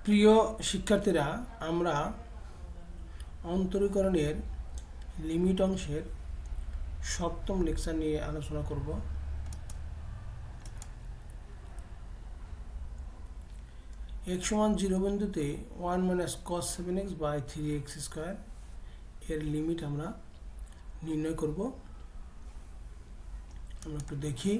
প্রিয় শিক্ষার্থীরা, আমরা অন্তরীকরণের লিমিট অংশের সপ্তম লেকচার নিয়ে আলোচনা করব। x সমান 0 বিন্দুতে 1 minus cos 7x by 3x square এর লিমিট আমরা নির্ণয় করব। আমরা একটু দেখি।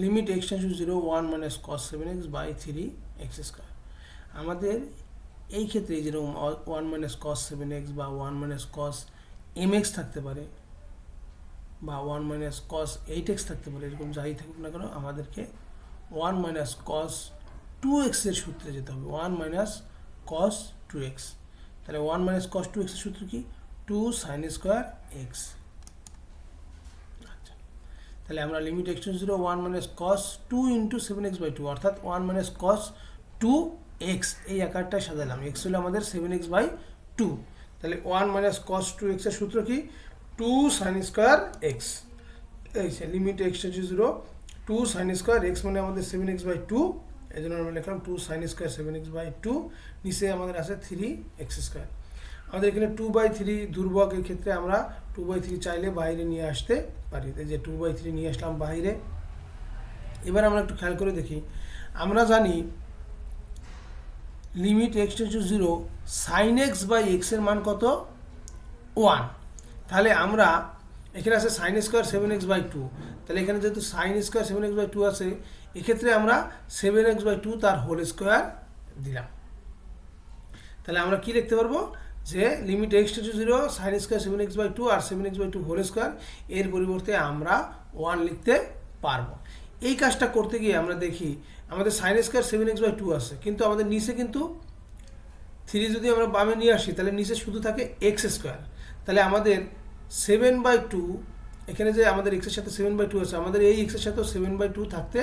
Limit x tends to 0 1 minus cos 7x by 3x square. আমাদের এই ক্ষেত্রে যেরকম 1 মাইনাস cos 7x বা 1 মাইনাস cos mx থাকতে পারে বা 1 মাইনাস cos 8x থাকতে পারে, এরকম যাই থাকুক না কেন আমাদেরকে 1 মাইনাস cos 2x এর সূত্রে যেতে হবে। 1 মাইনাস cos 2x, তাহলে 1 মাইনাস cos 2x এর সূত্র কি? 2 sin স্কোয়ার x। আচ্ছা, তাহলে আমরা limit x tends to 0 1 minus cos 2 into 7x by 2 অর্থাৎ 1 মাইনাস cos 2x এই আকারটায় সাজালাম। x হলো আমাদের 7x বাই 2, তাহলে 1 মাইনাস cos 2x এর সূত্র কি? 2 sin স্কোয়ার x। এই limit x tends to 0 2 sin square x মানে আমাদের 7x বাই 2, এই জন্য আমরা লিখলাম 2 sin স্কোয়ার 7x বাই 2। নিচে আমাদের আছে 3x স্কোয়ার। আমাদের এখানে 2/3 দুর্বক, এই ক্ষেত্রে আমরা 2/3 চাইলে বাইরে নিয়ে আসতে পারি। এই যে 2/3 নিয়ে আসলাম বাইরে। এবার আমরা একটু খেয়াল করে দেখি। আমরা জানি limit x tends to 0 sin x by x এর মান কত? 1। তাহলে আমরা এখানে আছে sin স্কোয়ার 7x বাই 2, তাহলে এখানে যেহেতু sin স্কোয়ার 7x বাই 2 আছে, এক্ষেত্রে আমরা 7x বাই 2 তার হোল স্কোয়ার দিলাম। তাহলে আমরা কি লিখতে পারবো? যে limit x tends to 0 sin square 7x by 2 আর 7x বাই 2 হোল স্কোয়ার, এর পরিবর্তে আমরা 1 লিখতে পারবো। এই কাজটা করতে গিয়ে আমরা দেখি আমাদের sin স্কোয়ার 7x বাই 2 আছে, কিন্তু আমাদের নিচে কিন্তু 3 যদি আমরা বামে নিয়ে আসি তাহলে নিচে শুধু থাকে x স্কোয়ার। তাহলে আমাদের 7/2, এখানে যে আমাদের x এর সাথে 7/2 আছে, আমাদের এই x এর সাথেও 7/2 থাকতে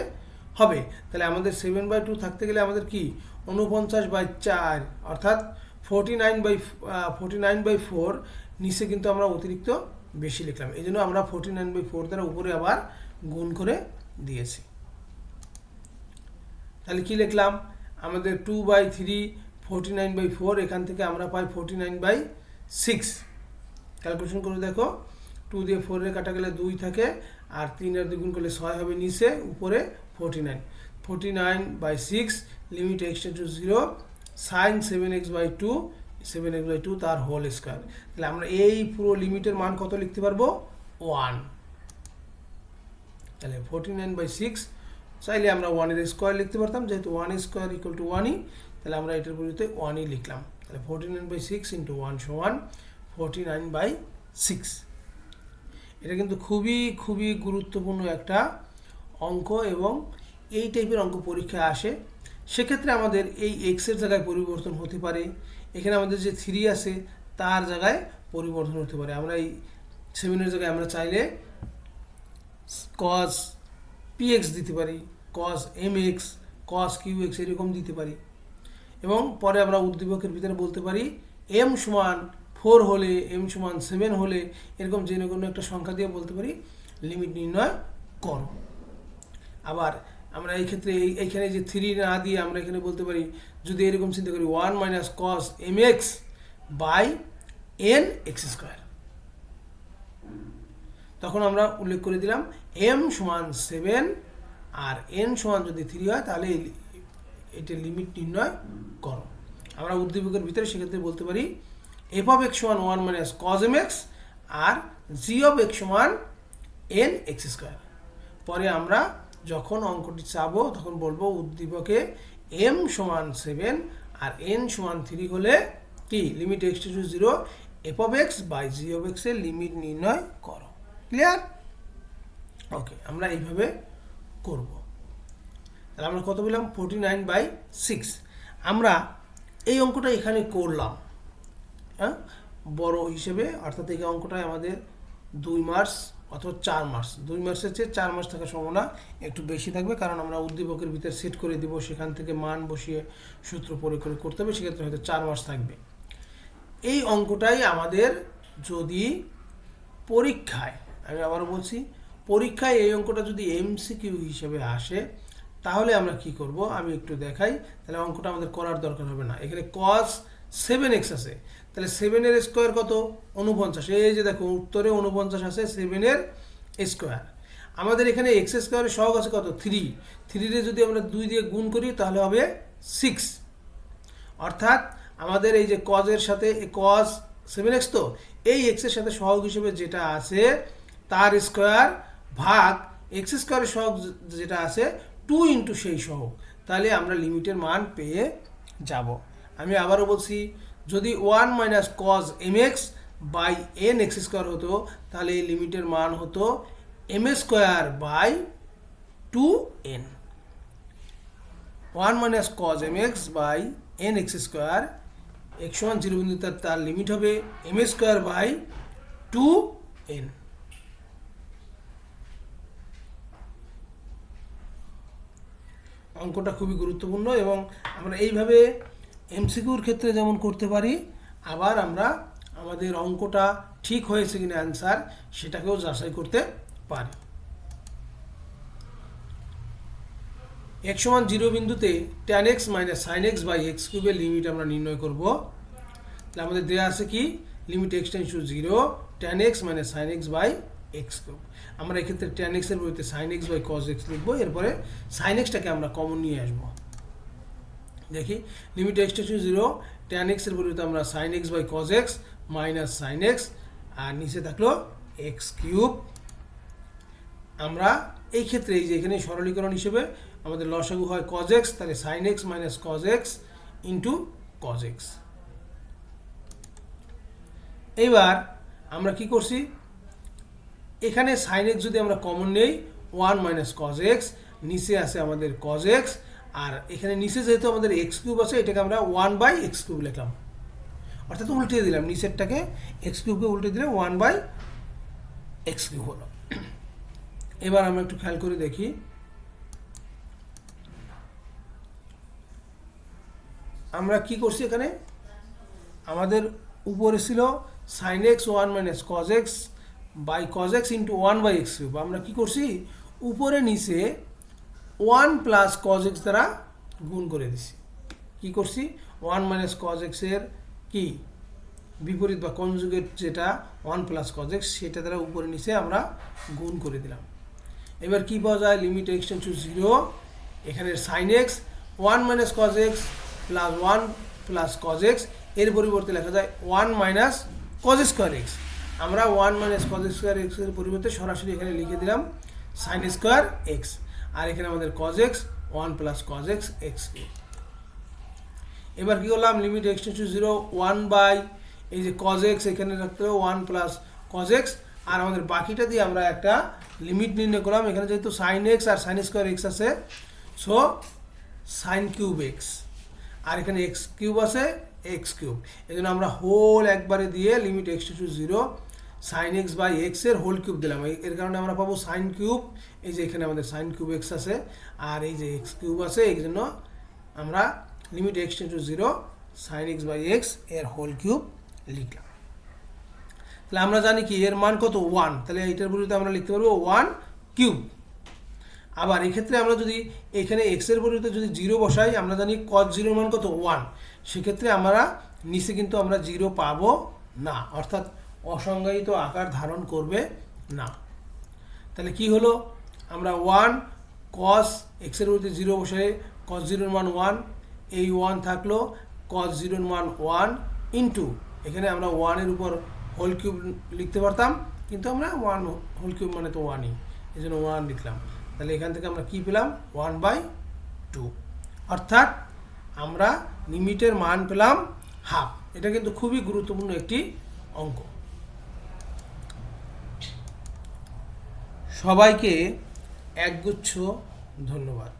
হবে। তাহলে আমাদের 7/2 থাকতে গেলে আমাদের কি 49/4 অর্থাৎ 49/4 নিচে কিন্তু আমরা অতিরিক্ত বেশি লিখলাম, এই জন্য আমরা 49/4 দ্বারা উপরে আবার গুণ করে দিয়েছি। তাহলে কি লিখলাম? আমাদের 2/3 49/4, এখান থেকে আমরা পাই 49/6। ক্যালকুলেশন করে দেখো, 2 দিয়ে 4 এর কাটা গেলে 2 থাকে, আর 3 এর দ্বিগুণ করলে 6 হবে, নিচে উপরে 49/6 limit x tends to 0 sin 7x by 2 7x by 2 তার হোল স্কোয়ার। তাহলে আমরা এই পুরো লিমিটের মান কত লিখতে পারবো? 1। তাহলে 49/6 চাইলে আমরা 1 এর স্কোয়ার লিখতে পারতাম, যেহেতু 1 স্কোয়ার ইকুয়াল টু 1ই, তাহলে আমরা এটার পরিবর্তে 1ই লিখলাম। তাহলে 49/6 ইন্টু 1 সমান 49/6। এটা কিন্তু খুবই গুরুত্বপূর্ণ একটা অঙ্ক, এবং এই টাইপের অঙ্ক পরীক্ষায় আসে। সেক্ষেত্রে আমাদের এই x এর জায়গায় পরিবর্তন হতে পারে, এখানে আমাদের যে 3 আছে তার জায়গায় পরিবর্তন হতে পারে। আমরা এই 7 এর জায়গায় আমরা চাইলে cos px দিতে পারি, cos mx, cos qx এরকম দিতে পারি, এবং পরে আমরা উদ্দীপকের ভিতরে বলতে পারি m সমান 4 হলে, m সমান 7 হলে, এরকম যে কোনো একটা সংখ্যা দিয়ে বলতে পারি লিমিট নির্ণয় করো। আবার আমরা এই ক্ষেত্রে এইখানে যে 3 না দিয়ে আমরা এখানে বলতে পারি, যদি এরকম চিন্তা করি 1 minus cos mx by n x square, তখন আমরা উল্লেখ করে দিলাম m সমান 7 আর n সমান যদি 3 হয় তাহলে এটার লিমিট নির্ণয় করো। আমরা উদ্দীপকের ভিতরে সেক্ষেত্রে বলতে পারি f of x সমান 1 মাইনাস cos mx আর g of x সমান n x স্কোয়ার। পরে আমরা যখন অঙ্কটি চাবো তখন বলবো উদ্দীপকে m সমান 7 আর n সমান 3 হলে কি limit x tends to 0 f of x by g of x এর লিমিট নির্ণয় করো। ক্লিয়ার? ওকে, আমরা এইভাবে করব। তাহলে আমরা কত পেলাম? 49/6। আমরা এই অঙ্কটা এখানে করলাম বড় হিসেবে, অর্থাৎ এই অঙ্কটায় আমাদের 2 মার্কস অথবা 4 মার্কস, 2 মার্কসের চেয়ে 4 মার্কস থাকার সম্ভাবনা একটু বেশি থাকবে, কারণ আমরা উদ্দীপকের ভিতরে সেট করে দেব, সেখান থেকে মান বসিয়ে সূত্র প্রয়োগ করে করতে হবে, সেক্ষেত্রে হয়তো 4 মার্কস থাকবে। এই অঙ্কটাই আমাদের যদি পরীক্ষায়, আমি আবারও বলছি, পরীক্ষায় এই অঙ্কটা যদি MCQ হিসেবে আসে তাহলে আমরা কি করব আমি একটু দেখাই, তাহলে অঙ্কটা আমাদের করার দরকার হবে না। এখানে cos 7x আছে, তাহলে 7 এর স্কোয়ার কত? 49। এই যে দেখো উত্তরে 49 আছে 7 এর স্কোয়ার। আমাদের এখানে x স্কোয়ারের সহগ আছে কত? 3। 3 রে যদি আমরা 2 দিয়ে গুণ করি তাহলে হবে 6। অর্থাৎ আমাদের এই যে cos এর সাথে cos 7x, তো এই x এর সাথে সহগ হিসেবে যেটা আছে তার স্কোয়ার ভাগ x স্কোয়ারের সহগ যেটা আছে 2 ইন্টু সেই সহগ, তাহলে আমরা লিমিটের মান পেয়ে যাব। আমি আবারও বলছি, যদি 1 minus cos mx by N x square হতো তাহলে এই লিমিটের মান হতো m square by 2n। 1 minus cos mx by N x square x সমান 0 বিন্দুতে তার লিমিট হবে m স্কোয়ার বাই 2n। অঙ্কটা খুবই গুরুত্বপূর্ণ এবং আমরা এইভাবে এমসিকিউর ক্ষেত্রে যেমন করতে পারি, আবার আমরা আমাদের অঙ্কটা ঠিক হয়েছে কিনা অ্যান্সার সেটাকেও যাচাই করতে পারি। x সমান 0 বিন্দুতে tan x minus sin x by x কিউবের লিমিট আমরা নির্ণয় করব। তাহলে আমাদের দেওয়া আছে কি? Limit x tends to 0 tan x minus sin x by x cube. আমরা এক্ষেত্রে tan x এর পরিবর্তে sin x by cos x লিখবো। এরপরে sin x টাকে আমরা কমন নিয়ে আসবো। দেখি, limit x tends to 0 tan x এর পরিবর্তে আমরা sin x by cos x minus sin x, আর নিচে থাকলো x কিউব। আমরা এই ক্ষেত্রে এই যে এখানে সরলীকরণ হিসেবে আমাদের লসাগু হয় cos x, তাহলে sin x minus cos x into cos x। এইবার আমরা কি করছি, এখানে sin x যদি আমরা কমন নেই 1 মাইনাস cos x, নিচে আছে আমাদের cos x, আর এখানে নিচে যেহেতু আমাদের x কিউব আছে এটাকে আমরা 1 বাই x কিউব লিখলাম, অর্থাৎ উল্টে দিলাম, নিচেরটাকে x কিউবকে উল্টে দিলে 1 বাই x কিউব হলো। এবার আমরা একটু খেয়াল করে দেখি, আমরা কি করছি, এখানে আমাদের উপরে ছিল sin x 1 minus cos x by cos x into 1 by x cube. আমরা কি করছি, উপরে নিচে 1 প্লাস cos x দ্বারা গুণ করে দিছি। কি করছি, 1 মাইনাস cos x এর কি বিপরীত বা কনজুগেট যেটা 1 প্লাস cos x, সেটা দ্বারা উপরে নিচে আমরা গুণ করে দিলাম। এবার কি পাওয়া যায়, লিমিট x টেন্ডস টু 0, এখানে sin x 1 minus cos x plus 1 plus cos x, এর পরিবর্তে লেখা যায় 1 মাইনাস cos স্কোয়ার x। আমরা 1 মাইনাস cos স্কোয়ার x এর পরিবর্তে সরাসরি এখানে লিখে দিলাম sin স্কোয়ার x, আর এখানে আমাদের cos x 1 plus cos x x cube. এবার কি করলাম, limit x tends to 0 1 by এই যে cos x এখানে রাখতে হবে 1 প্লাস cos x, আর আমাদের বাকিটা দিয়ে আমরা একটা লিমিট নির্ণয় করলাম। এখানে যেহেতু sin x আর sin স্কোয়ার x আছে, সো sin কিউব x, আর এখানে x কিউব আছে x কিউব, এই জন্য আমরা হোল একবারে দিয়ে limit x to 0 sin x by x এর হোল কিউব দিলাম। এর কারণে আমরা পাবো sin কিউব, এই যে এখানে আমাদের sin কিউব x আছে আর এই যে x কিউব আছে, এই জন্য আমরা limit x to 0 sin x by x এর হোল কিউব লিখলাম। তাহলে আমরা জানি কি এর মান কত 1, তাহলে এইটার পরিবর্তে আমরা লিখতে পারবো 1 কিউব। আবার এই ক্ষেত্রে আমরা যদি এখানে x এর পরিবর্তে যদি 0 বসাই, আমরা জানি cos 0 এর মান কত 1, সেক্ষেত্রে আমরা নিচে কিন্তু আমরা 0 পাবো না, অর্থাৎ অসংজ্ঞায়িত আকার ধারণ করবে না। তাহলে কি হলো, আমরা 1 cos x এর পরিবর্তে 0 বসাই, cos 0 এর মান 1, এই 1 থাকলো, cos 0 এর মান 1 ইন্টু এখানে আমরা 1 এর উপর হোল কিউব লিখতে পারতাম, কিন্তু আমরা 1 হোল কিউব মানে তো 1ই, এই জন্য 1 লিখলাম। তাহলে এখান থেকে আমরা কি পেলাম 1/2, অর্থাৎ আমরা লিমিটের মান পেলাম হাফ। এটা কিন্তু খুবই গুরুত্বপূর্ণ একটি অঙ্ক। সবাইকে একগুচ্ছ ধন্যবাদ।